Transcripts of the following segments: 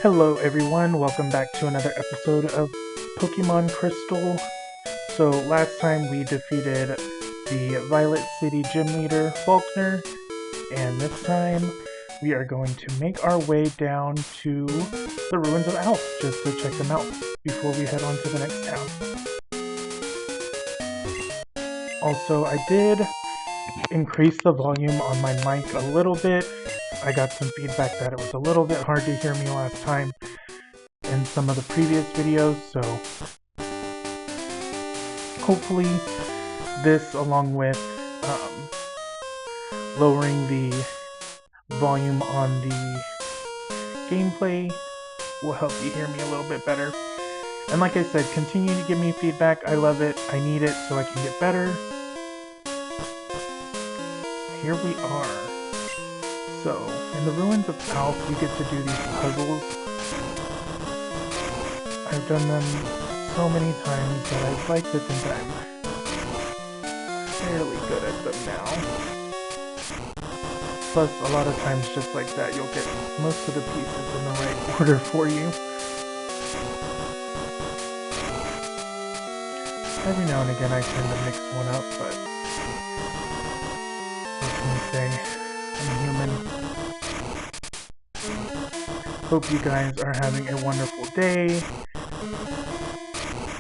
Hello everyone, welcome back to another episode of Pokemon Crystal. So last time we defeated the Violet City gym leader, Faulkner, and this time we are going to make our way down to the ruins of Alph just to check them out before we head on to the next town. Also, I did increase the volume on my mic a little bit. I got some feedback that it was a little bit hard to hear me last time in some of the previous videos, so hopefully this, along with lowering the volume on the gameplay, will help you hear me a little bit better. And like I said, continue to give me feedback. I love it. I need it so I can get better. Here we are. So, in the ruins of Alph, you get to do these puzzles. I've done them so many times that I'd like to think I'm fairly good at them now. Plus, a lot of times just like that, you'll get most of the pieces in the right order for you. Every now and again I tend to mix one up, but what can you say? I'm human. Hope you guys are having a wonderful day.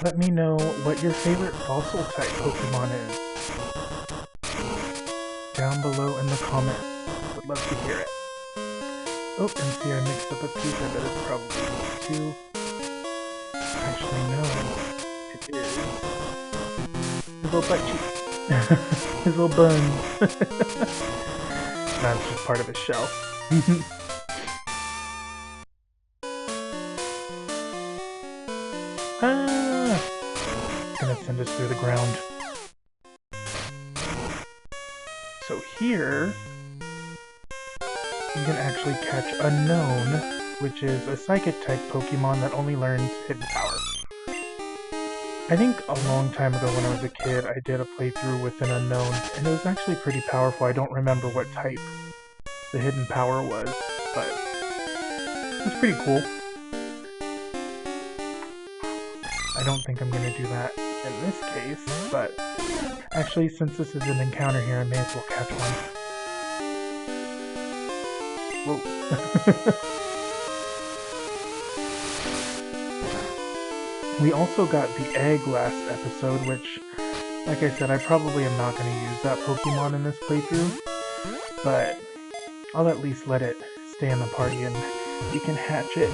Let me know what your favorite fossil type Pokemon is down below in the comments. Would love to hear it. Oh, and see, I mixed up a piece. I bet it's probably two. Actually, no. It is his little butt cheek. His little bun. That's just part of his shell. It's gonna send us through the ground. So here, you can actually catch Unknown, which is a Psychic type Pokemon that only learns Hidden Power. I think a long time ago when I was a kid, I did a playthrough with an Unknown, and it was actually pretty powerful. I don't remember what type the Hidden Power was, but it was pretty cool. I don't think I'm going to do that in this case, but actually, since this is an encounter here, I may as well catch one. Whoa. We also got the egg last episode, which, like I said, I probably am not going to use that Pokemon in this playthrough, but I'll at least let it stay in the party and you can hatch it.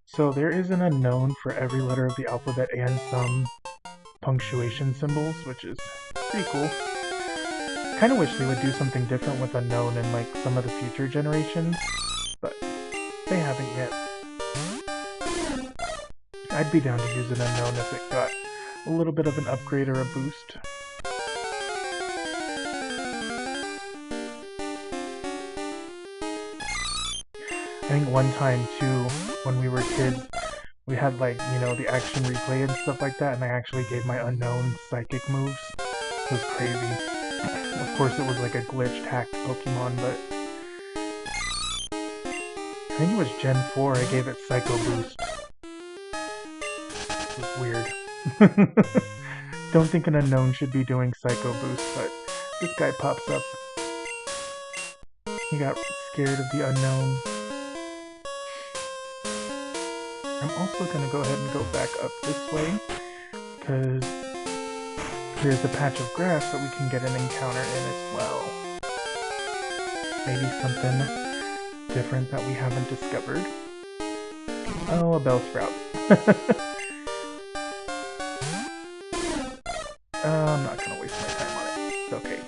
So there is an Unknown for every letter of the alphabet and some punctuation symbols, which is pretty cool. Kind of wish they would do something different with Unknown in like some of the future generations, but they haven't yet. I'd be down to use an Unknown if it got a little bit of an upgrade or a boost. I think one time too, when we were kids, we had like, you know, the action replay and stuff like that, and I actually gave my Unknown psychic moves. It was crazy. Of course it was like a glitched hacked Pokemon, but I think it was Gen 4 I gave it Psycho Boost. It was weird. Don't think an Unknown should be doing Psycho Boost, but this guy pops up. He got scared of the Unknown. I'm also going to go ahead and go back up this way, because there's a patch of grass that we can get an encounter in as well. Maybe something different that we haven't discovered. Oh, a Bellsprout. I'm not going to waste my time on it. It's okay.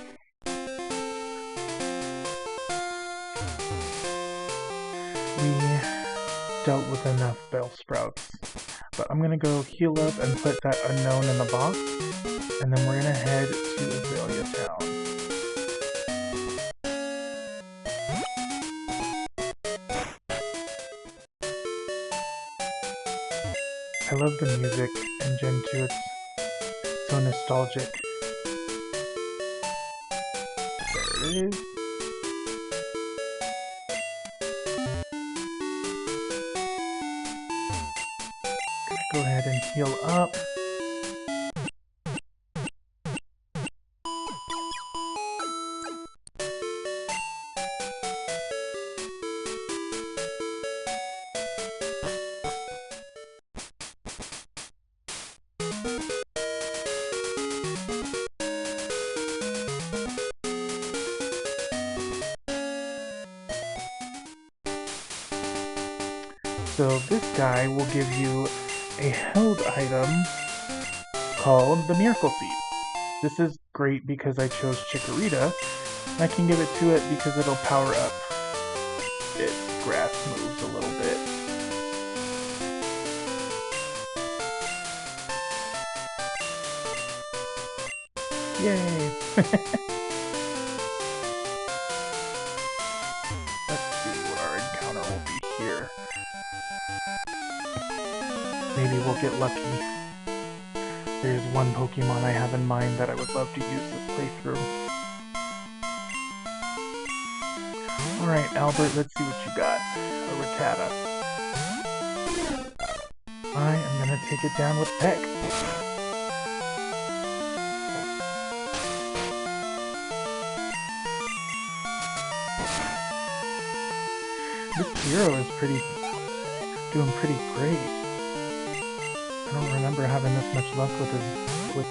We dealt with enough Bellsprouts. But I'm going to go heal up and put that Unknown in the box. And then we're going to head to Azalea Town. I love the music in Gen 2, it's so nostalgic. There it is. Go ahead and heal up. So this guy will give you a held item called the Miracle Seed. This is great because I chose Chikorita. I can give it to it because it'll power up its grass moves a little bit. Yay! Let's see what our encounter will be here. Maybe we'll get lucky. There's one Pokemon I have in mind that I would love to use this playthrough. Alright, Albert, let's see what you got. A Rattata. I am gonna take it down with Peck. This hero is doing pretty great. I don't remember having this much luck with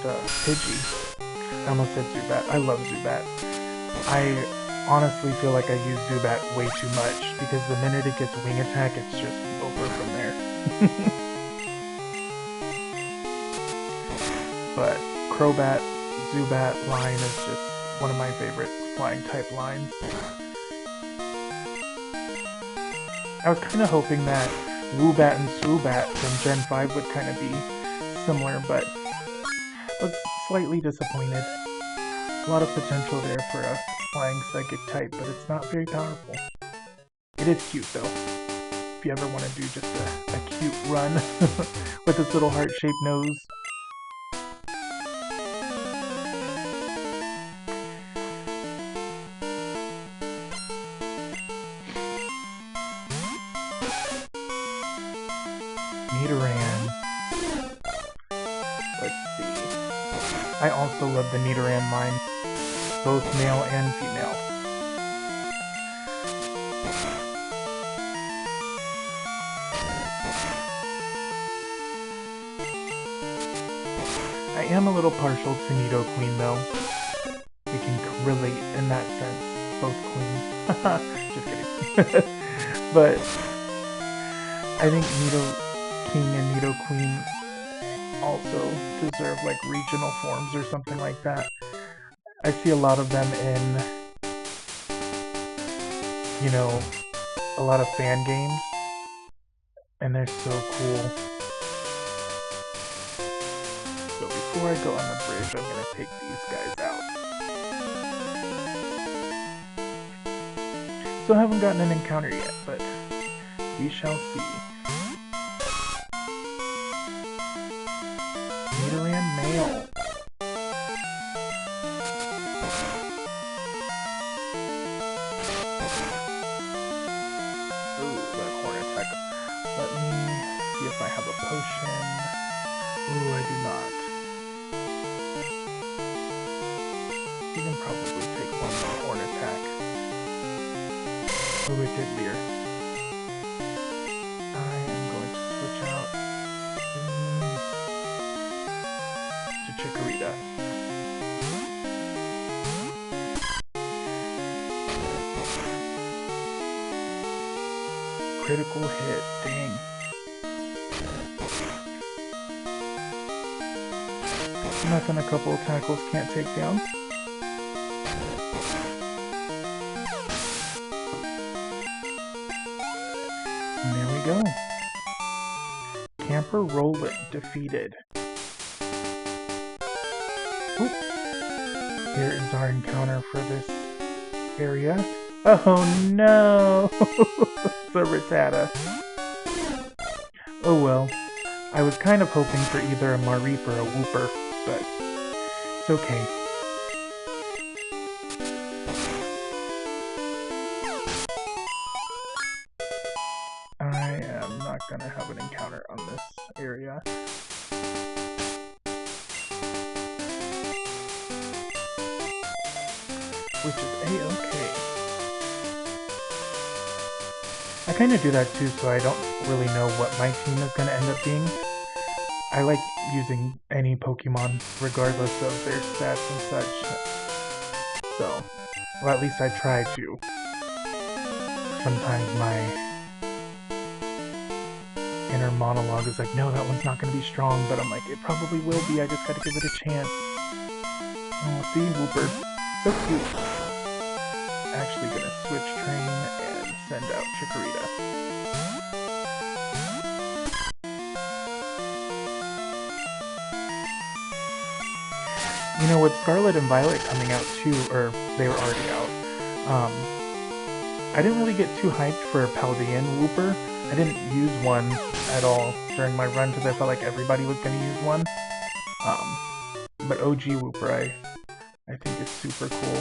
Pidgey. I almost said Zubat. I love Zubat. I honestly feel like I use Zubat way too much because the minute it gets wing attack, it's just over from there. But Crobat, Zubat line is just one of my favorite flying type lines. I was kind of hoping that Woobat and Swoobat from Gen 5 would kind of be similar, but I was slightly disappointed. A lot of potential there for a flying psychic type, but it's not very powerful. It is cute though, if you ever want to do just a cute run with its little heart-shaped nose. Nidoran. Let's see. I also love the Nidoran line, both male and female. I am a little partial to Nidoqueen though. We can relate in that sense, both queens. Just kidding. But I think Nidoking and Nidoqueen also deserve like regional forms or something like that. I see a lot of them in, you know, a lot of fan games, and they're so cool. So before I go on the bridge, I'm gonna take these guys out. Still haven't gotten an encounter yet, but we shall see. Nidoran male. Ooh, that horn attack. Let me see if I have a potion. Ooh, I do not. You can probably take one more horn attack. Ooh, it did veer. I am going to switch out to Chikorita. Critical hit, dang. Nothing a couple of tackles can't take down. And there we go. Camper Roland defeated. Oop. Here is our encounter for this area. Oh no! It's a Rattata. Oh well. I was kind of hoping for either a Mareep or a Wooper, but it's okay. not gonna have an encounter on this area. Which is a-okay. I kind of do that too, so I don't really know what my team is going to end up being. I like using any Pokemon regardless of their stats and such. So, well, at least I try to. Sometimes my inner monologue is like, no, that one's not going to be strong, but I'm like, it probably will be, I just gotta give it a chance. Oh, see, Wooper. So cute. Actually gonna switch train and send out Chikorita. You know, with Scarlet and Violet coming out too, or they were already out, I didn't really get too hyped for Paldean Wooper. I didn't use one at all during my run because I felt like everybody was going to use one. But OG Wooper I think is super cool.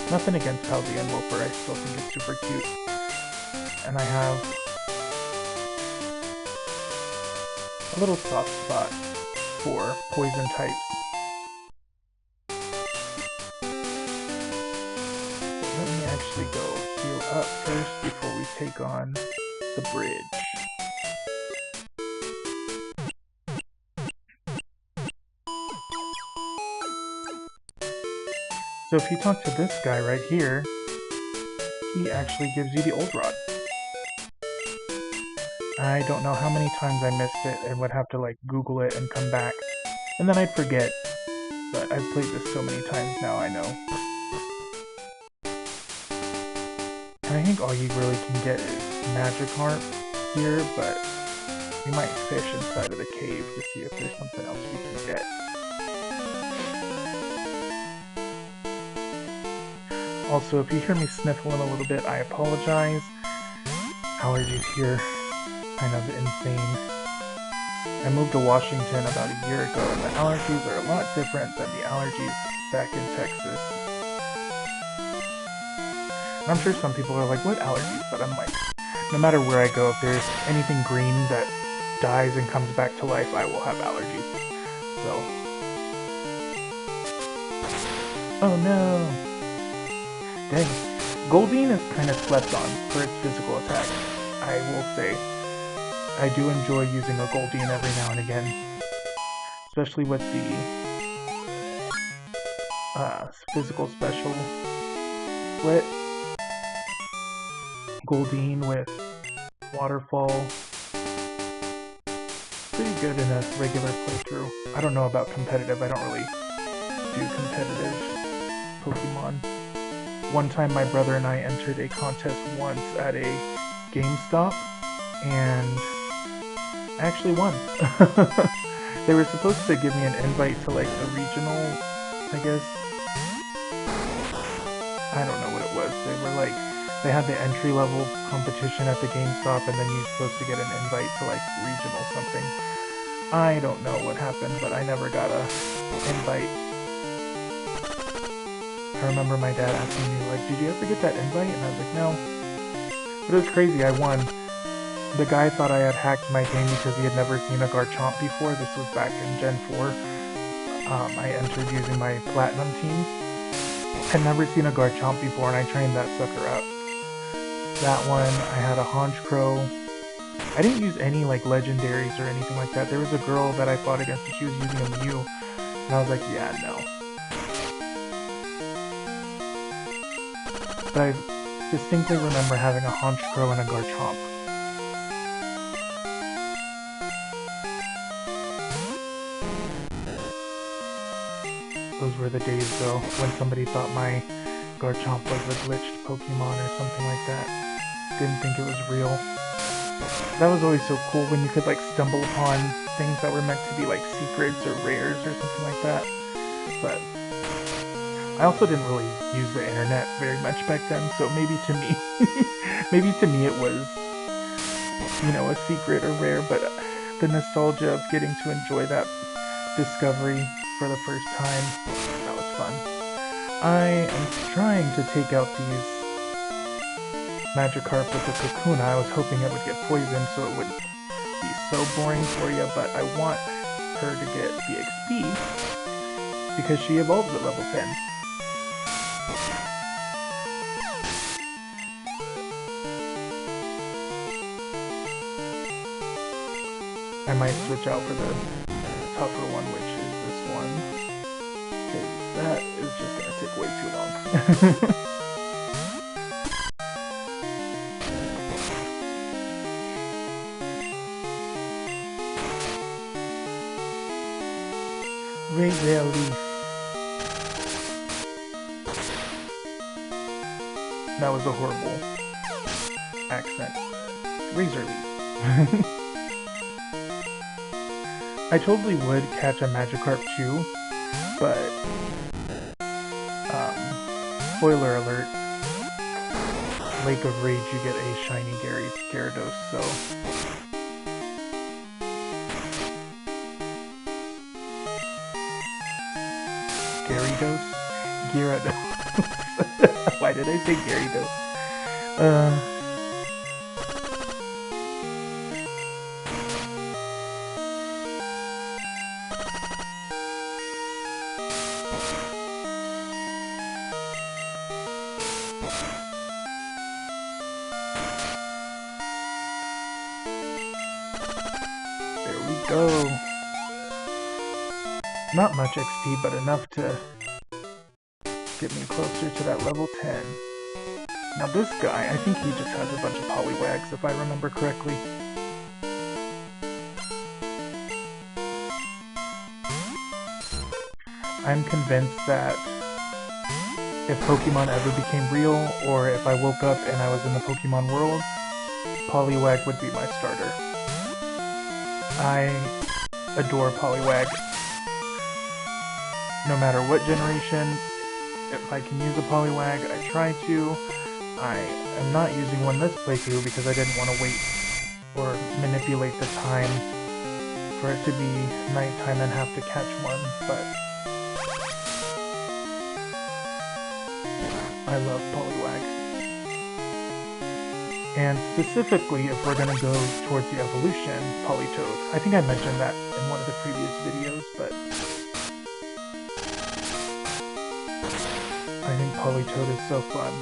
Nothing against Paldean Wooper, I still think it's super cute. And I have a little soft spot for poison types. Let me actually go heal up first before we take on the bridge. So if you talk to this guy right here, he actually gives you the Old Rod. I don't know how many times I missed it and would have to like Google it and come back. And then I'd forget. But I've played this so many times now, I know. And I think all you really can get is Magikarp here, but we might fish inside of the cave to see if there's something else we can get. Also, if you hear me sniffling a little bit, I apologize. Allergies here, kind of insane. I moved to Washington about a year ago, and the allergies are a lot different than the allergies back in Texas. And I'm sure some people are like, what allergies? But I'm like, no matter where I go, if there's anything green that dies and comes back to life, I will have allergies. So. Oh no! Dang. Goldeen is kind of slept on for its physical attack, I will say. I do enjoy using a Goldeen every now and again. Especially with the physical special split. Goldeen with Waterfall. Pretty good in a regular playthrough. I don't know about competitive, I don't really do competitive Pokemon. One time my brother and I entered a contest once at a GameStop, and I actually won. They were supposed to give me an invite to like a regional, I guess. I don't know what it was. They were like, they had the entry level competition at the GameStop, and then you're supposed to get an invite to like regional something. I don't know what happened, but I never got a invite. I remember my dad asking me, like, did you ever get that invite? And I was like, no. But it was crazy, I won. The guy thought I had hacked my game because he had never seen a Garchomp before. This was back in Gen 4. I entered using my Platinum team. Had never seen a Garchomp before, and I trained that sucker up. That one, I had a Honchkrow. I didn't use any, like, legendaries or anything like that. There was a girl that I fought against, and she was using a Mew. And I was like, yeah, no. But I distinctly remember having a Honchkrow and a Garchomp. Those were the days, though, when somebody thought my Garchomp was a glitched Pokemon or something like that. Didn't think it was real. That was always so cool when you could, like, stumble upon things that were meant to be, like, secrets or rares or something like that. But I also didn't really use the internet very much back then, so maybe to me, it was, you know, a secret or rare, but the nostalgia of getting to enjoy that discovery for the first time, that was fun. I am trying to take out these Magikarp with the Kakuna, I was hoping it would get poisoned so it wouldn't be so boring for you, but I want her to get the XP because she evolves at level 10. I might switch out for the tougher one, which is this one, because that is just going to take way too long. Razor Leaf. That was a horrible accent. Razor Leaf. I totally would catch a Magikarp too, but spoiler alert, Lake of Rage you get a shiny Gyarados, so Gyarados? Why did I say Gyarados? There we go. Not much XP, but enough to get me closer to that level 10. Now this guy, I think he just has a bunch of Poliwags, if I remember correctly. I'm convinced that if Pokemon ever became real, or if I woke up and I was in the Pokemon world, Poliwag would be my starter. I adore Poliwag. No matter what generation, if I can use a Poliwag, I try to. I am not using one this playthrough because I didn't want to wait or manipulate the time for it to be nighttime and have to catch one, but I love Poliwag. And specifically, if we're going to go towards the evolution, Politoed. I think I mentioned that in one of the previous videos, but I think Politoed is so fun.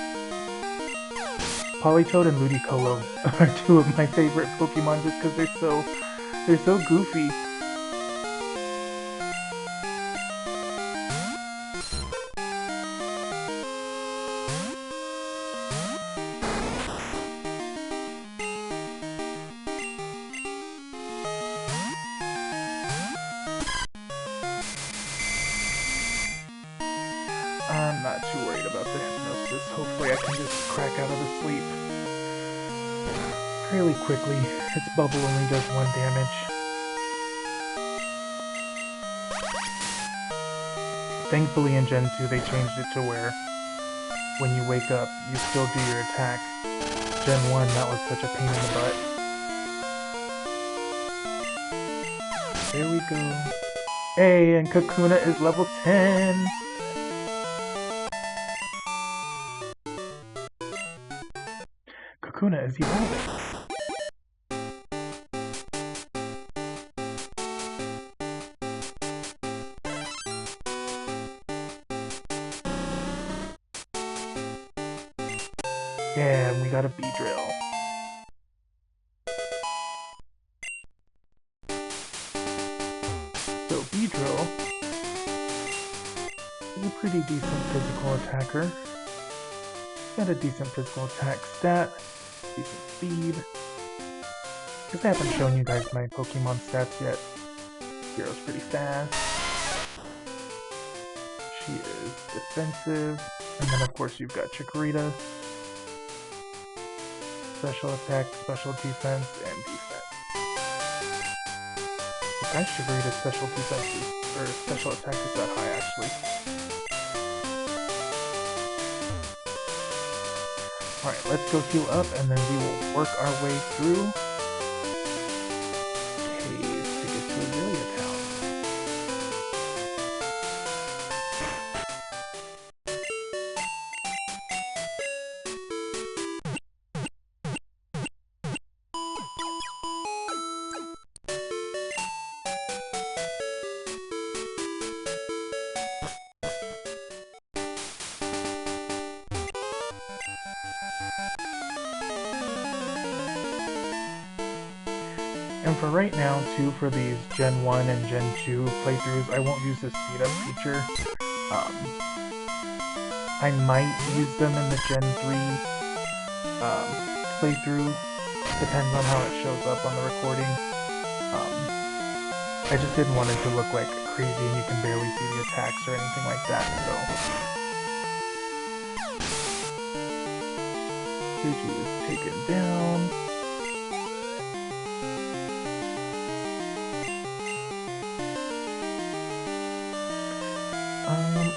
Politoed and Ludicolo are two of my favorite Pokemon just because they're so goofy. I'm not too worried about the hypnosis. Hopefully I can just crack out of the sleep fairly quickly. Its bubble only does 1 damage. Thankfully in Gen 2 they changed it to where when you wake up you still do your attack. Gen 1 that was such a pain in the butt. There we go. Hey, and Kakuna is level 10! Kakuna is evolving. Yeah, and we got a Beedrill. So Beedrill is a pretty decent physical attacker. Got a decent physical attack stat, decent speed. Because I haven't shown you guys my Pokemon stats yet. Hero's pretty fast. She is defensive. And then of course you've got Chikorita. Special attack, special defense, and defense. I Chikorita's special defense is, or special attack is that high actually. Alright, let's go heal up and then we will work our way through caves to get to Azalea Town. And for right now, too, for these Gen 1 and Gen 2 playthroughs, I won't use the speed up feature. I might use them in the Gen 3 playthrough. Depends on how it shows up on the recording. I just didn't want it to look like crazy and you can barely see the attacks or anything like that, so... Fuji is taken down.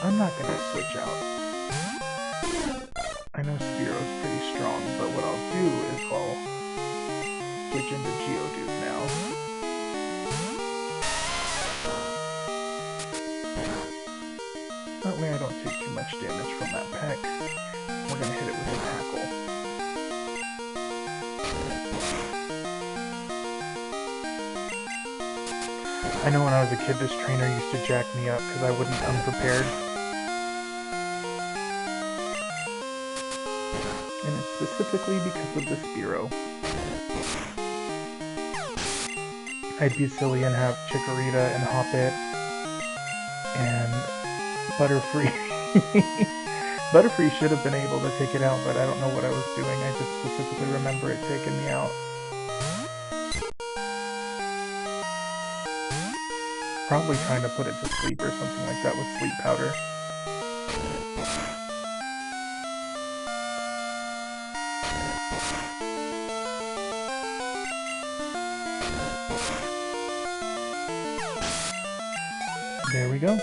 I'm not gonna switch out. I know Spearo's pretty strong, but what I'll do is I'll switch into Geodude now. That way I don't take too much damage from that peck. We're gonna hit it with a tackle. I know when I was a kid, this trainer used to jack me up because I wouldn't come prepared. And it's specifically because of the Spearow. I'd be silly and have Chikorita and Hoppip and Butterfree. Butterfree should have been able to take it out, but I don't know what I was doing. I just specifically remember it taking me out. Probably trying to put it to sleep or something like that with sleep powder. There we go.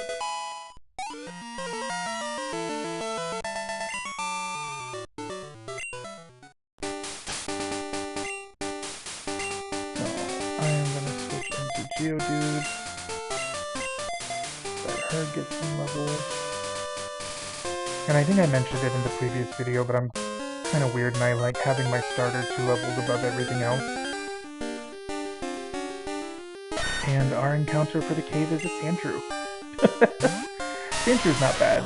So I'm gonna switch into Geodude. Let her get some levels. And I think I mentioned it in the previous video, but I'm kind of weird and I like having my starter 2 levels above everything else. And our encounter for the cave is a Sandshrew. Sandshrew is not bad.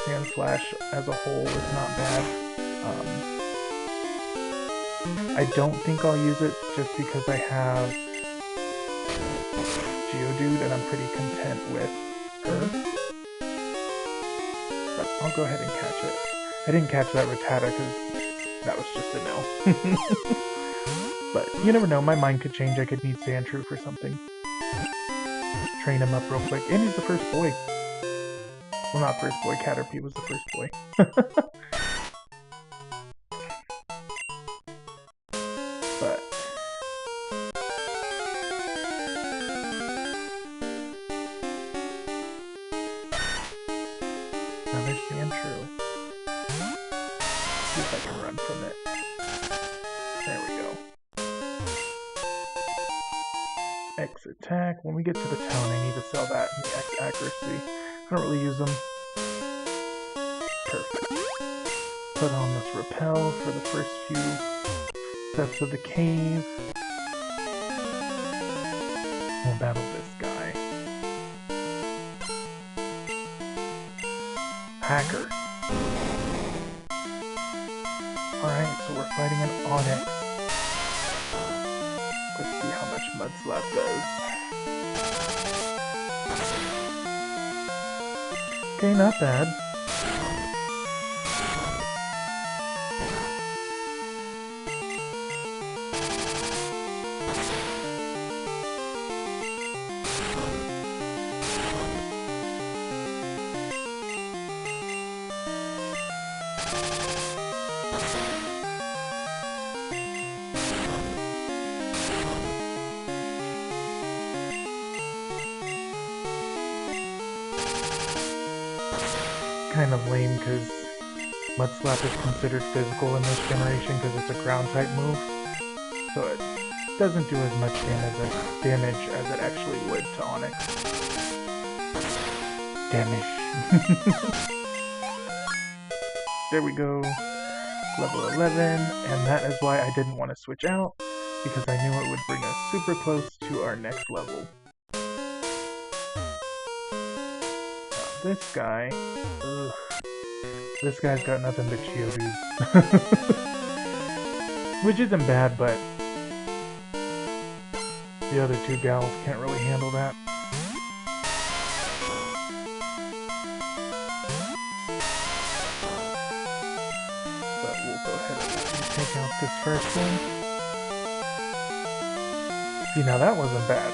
Sandslash as a whole is not bad. I don't think I'll use it just because I have Geodude and I'm pretty content with her. But I'll go ahead and catch it. I didn't catch that Rattata because that was just a no. But you never know, my mind could change. I could need Sandshrew for something. Train him up real quick. And he's the first boy. Well, not first boy. Caterpie was the first boy. But... another Sandshrew. See if I can run from it. There we go. X attack. When we get to the town, I need to sell that and the X accuracy. I don't really use them. Perfect. Put on this repel for the first few steps of the cave. We'll battle this guy. Hacker. Alright, so we're fighting an Onyx. Let's see how much Mudslap does. Okay, not bad. Kind of lame because Mudslap is considered physical in this generation because it's a ground type move, so it doesn't do as much damage as it actually would to Onyx. Damage. There we go. Level 11, and that is why I didn't want to switch out, because I knew it would bring us super close to our next level. This guy, ugh. This guy's got nothing but Geodude. Which isn't bad, but The other two gals can't really handle that. But we'll go ahead and take out this first one. See, now that wasn't bad.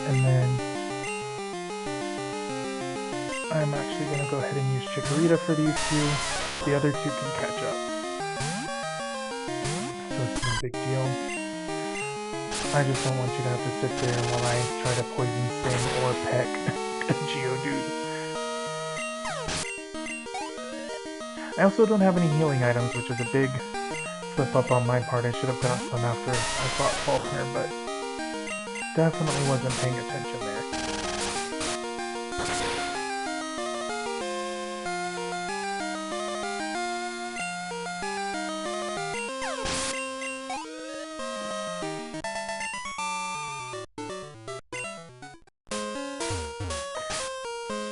And then I'm actually going to go ahead and use Chikorita for these two. The other two can catch up. So it's no big deal. I just don't want you to have to sit there while I try to poison sting or peck a Geodude. I also don't have any healing items, which is a big slip up on my part. I should have got some after I fought Faulkner, but definitely wasn't paying attention there.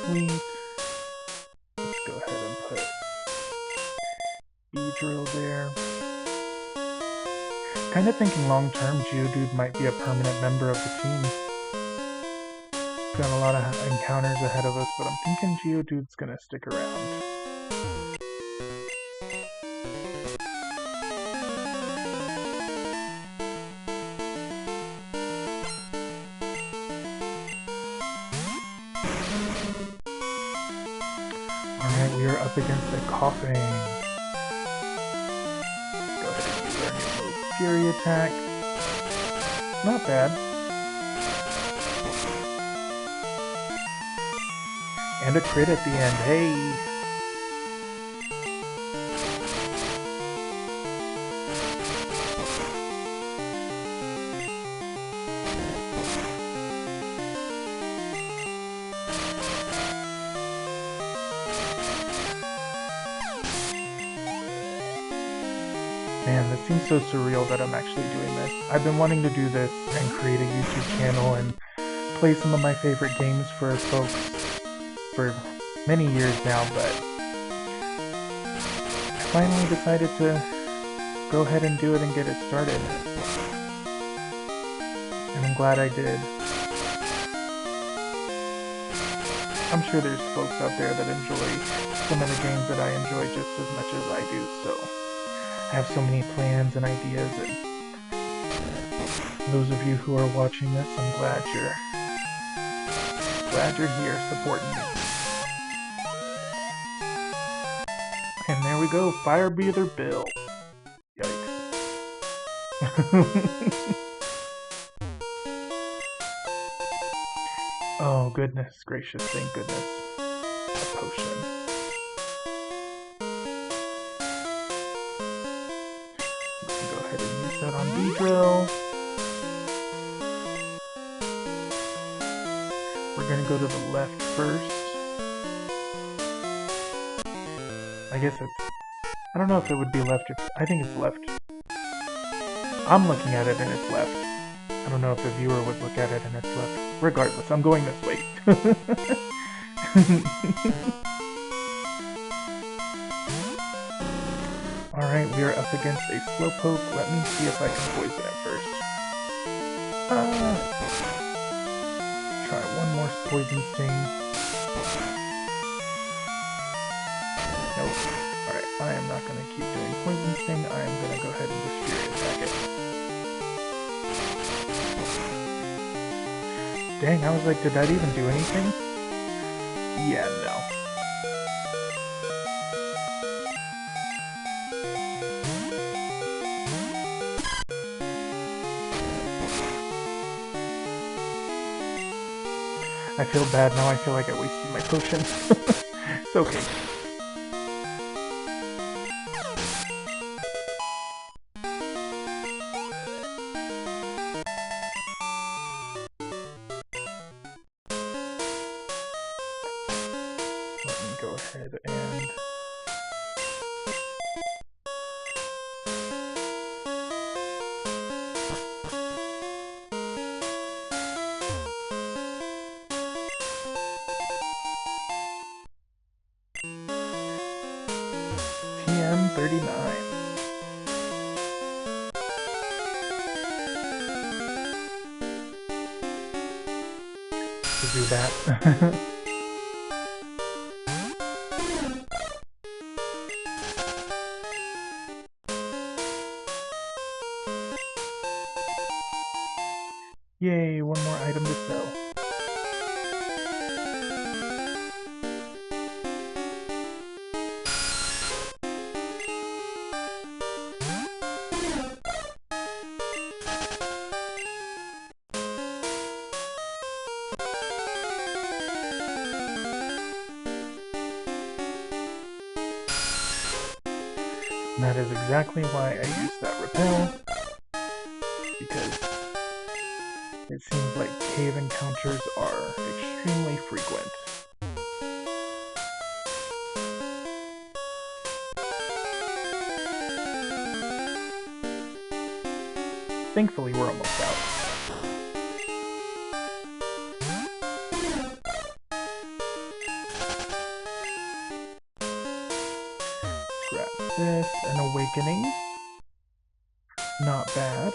Sweet. Let's go ahead and put Beedrill there. Kind of thinking long-term, Geodude might be a permanent member of the team. Got a lot of encounters ahead of us, but I'm thinking Geodude's gonna stick around. Alright, we are up against a Coughing. Go ahead and use our new move, Fury Attack. Not bad. And a crit at the end, hey! Man, this seems so surreal that I'm actually doing this. I've been wanting to do this and create a YouTube channel and play some of my favorite games for folks for many years now, but I finally decided to go ahead and do it and get it started. And I'm glad I did. I'm sure there's folks out there that enjoy some of the games that I enjoy just as much as I do, so I have so many plans and ideas, and those of you who are watching this, I'm glad you're here supporting me. And there we go, Fire Breather Bill. Yikes. Oh, goodness gracious, thank goodness. A potion. Go ahead and use that on Beedrill. We're gonna go to the left first. I guess it's... I don't know if it would be left or... I think it's left. I'm looking at it and it's left. I don't know if the viewer would look at it and it's left. Regardless, I'm going this way. Alright, we are up against a Slowpoke. Let me see if I can poison it first. Try one more Poison Sting. Nope. Alright, I am not going to keep doing Poison Sting. I am going to go ahead and just Fury Attack it. Dang, I was like, did that even do anything? Yeah, no. I feel bad now, I feel like I wasted my potion. It's okay. Let me go ahead and... to do that. Yay, one more item to sell. And that is exactly why I used that repel, because it seems like cave encounters are extremely frequent. Thankfully, we're almost out. Grab this, an awakening. Not bad.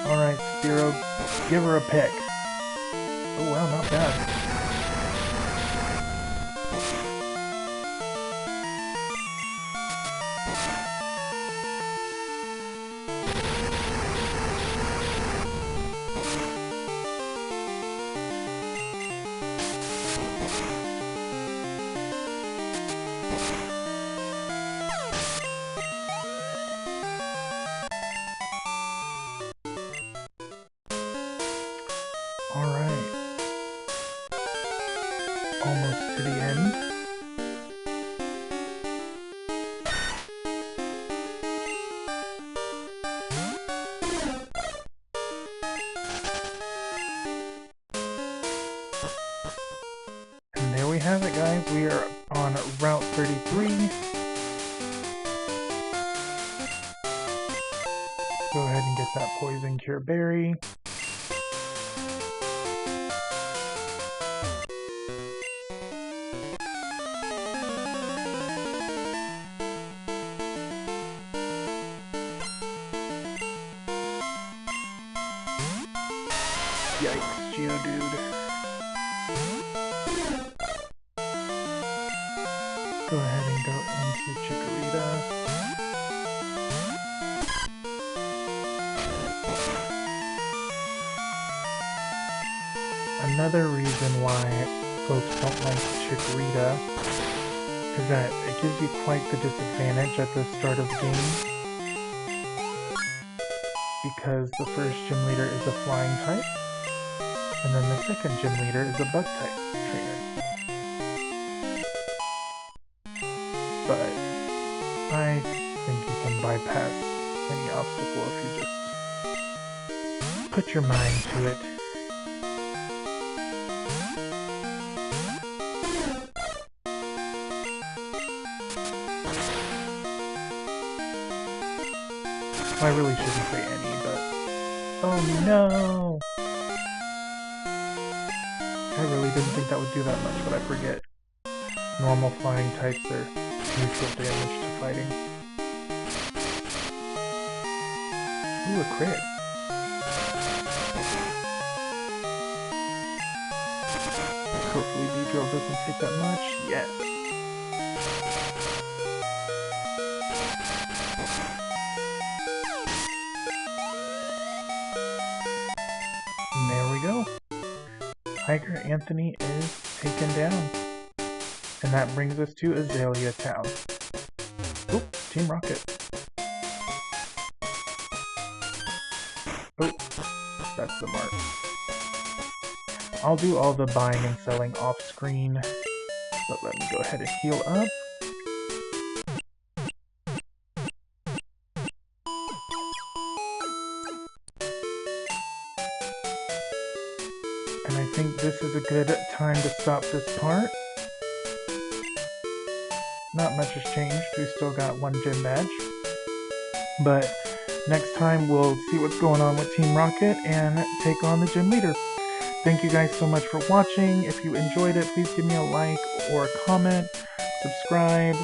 Alright, Spiro, give her a pick. Oh wow, not bad. Alright. Almost to the end. And there we have it, guys. We are on Route 33. Go ahead and get that poison cure berry. Yikes, Geodude. Go ahead and go into Chikorita. Another reason why folks don't like Chikorita is that it gives you quite the disadvantage at the start of the game, because the first gym leader is a flying type, and then the second gym leader is a bug type trainer. But I think you can bypass any obstacle if you just put your mind to it. I really shouldn't say any, but... Oh no! I really didn't think that would do that much, but I forget. Normal flying types are neutral damage to fighting. Ooh, a crit. Hopefully D-Drill doesn't take that much. Yes. And there we go. Tiger Anthony is taken down. And that brings us to Azalea Town. Oop, Team Rocket. Oh, that's the mark. I'll do all the buying and selling off screen, but let me go ahead and heal up. And I think this is a good time to stop this part. Not much has changed, we still got one gym badge. But Next time, we'll see what's going on with Team Rocket and take on the gym leader. Thank you guys so much for watching. If you enjoyed it, please give me a like or a comment, subscribe.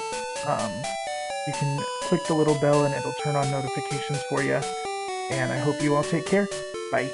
You can click the little bell and it'll turn on notifications for you. And I hope you all take care. Bye.